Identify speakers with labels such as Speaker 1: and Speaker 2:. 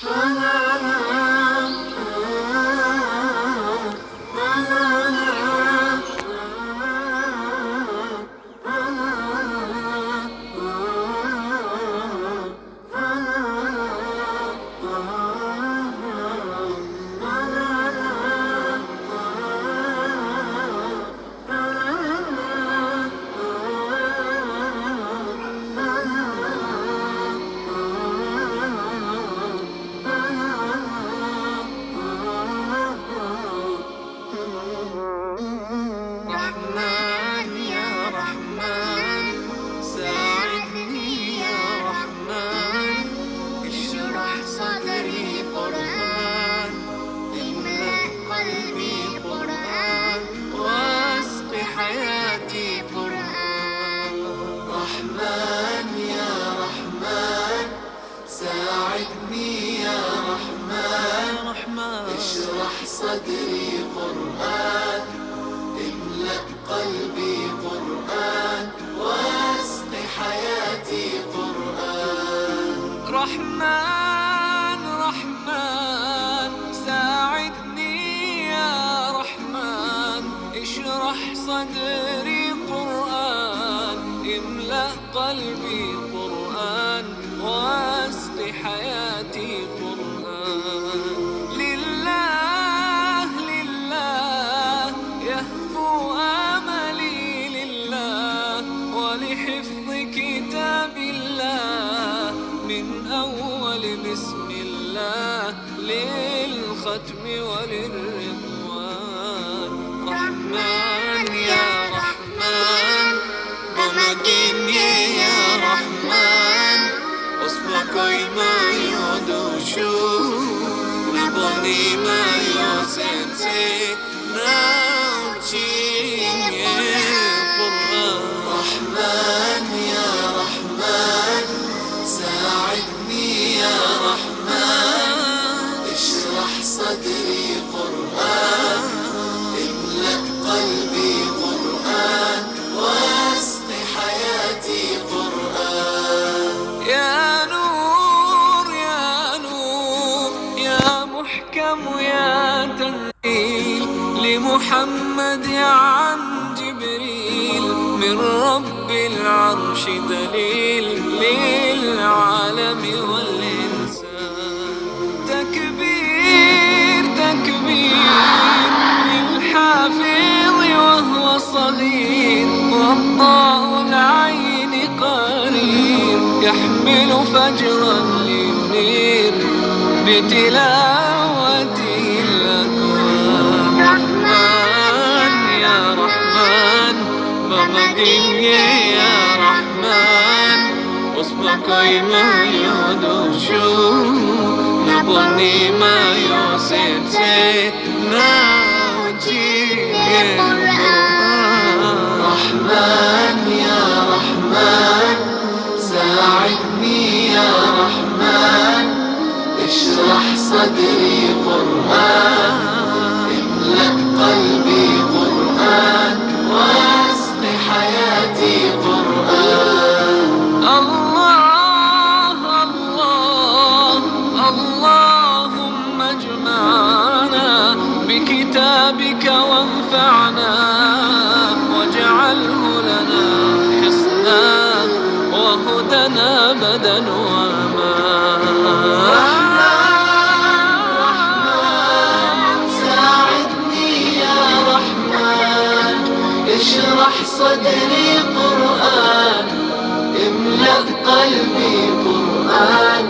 Speaker 1: رحمن يا رحمن ساعدني يا رحمن، اشرح صدري قرآن، املأ قلبي قرآن، واسق حياتي قرآن.
Speaker 2: رحمن يا رحمن ساعدني يا رحمن، اشرح صدري قرآن، املأ قلبي قرآن، واسق حياتي قرآن.
Speaker 1: رحمن رحمن ساعدني يا رحمن، اشرح صدري قرآن، املأ قلبي قرآن، واسق حياتي قرآن. لله لله يهفو آملي لله، ولحفظ كتاب الله من أول بسم الله للختم وللرضوان. رحمن يا رحمن بمجيني يا رحمن، اسمك ما يدوشو نبني ما يوسنسي ناوتشيني قرآن.
Speaker 2: رحمن يا رحمن ساعدني يا رحمن، اشرح صدري قرآن، املأ قلبي قرآن، واسق حياتي قرآن.
Speaker 1: يا نور يا نور يا محكم يا تنزيل لمحمد عن جبريل، من رب العرش دليل للعالم والإنسان. تكبير تكبير للحافظ وهو صغير، والضاء العين قرير، يحمل فجرا لينير بتلاوته الأكوان. رحمن يا رحمن بمجيني يا رحمن، اسمك ما يدوشو نبني ما يوسنسي ناوتشيني قرآن.
Speaker 2: رحمن يا رحمن ساعدني يا رحمن، اشرح صدري قرآن، املأ قلبي قرآن، واسق حياتي قرآن.
Speaker 1: الله الله اللهم اجمعنا بكتابك وانفعنا، واجعله لنا حصنا وهدنا أبدا وأمان.
Speaker 2: اشرح صدري قرآن، املأ قلبي قرآن،